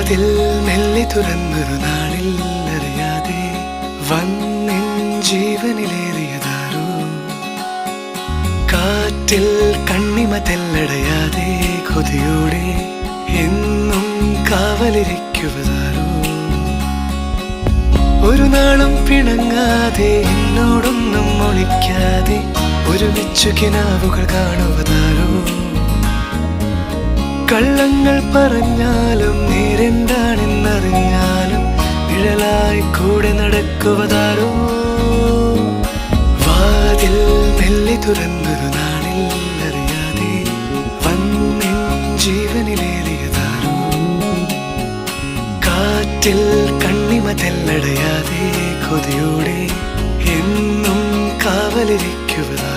വാതിൽ മെല്ലെ തുറന്നൊരു നാളിൽ അറിയാതെ വന്നിൻ ജീവനിലേറിയതാരോ. കാറ്റിൽ കണ്ണിമ തെല്ലടയാതെ കൊതിയോടെ എന്നും കാവലിരിക്കുവതാരോ. ഒരു നാളും പിണങ്ങാതെ എന്നോടൊന്നും ഒളിക്കാതെ ഒരുമിച്ചു കിനാവുകൾ കാണുവതാരോ. കള്ളങ്ങൾ പറഞ്ഞാലും നേരെന്താണെന്നറിഞ്ഞാലും നിഴലായി കൂടെ നടക്കുവതാരോ. വാതിൽ മെല്ലെ തുറന്നൊരു നാളിൽ അറിയാതെ വന്നിൻ ജീവനിലേറിയതാരോ. കാറ്റിൽ കണ്ണിമ തെല്ലടയാതെ കൊതിയോടെ എന്നും കാവലിരിക്കുവതാരോ.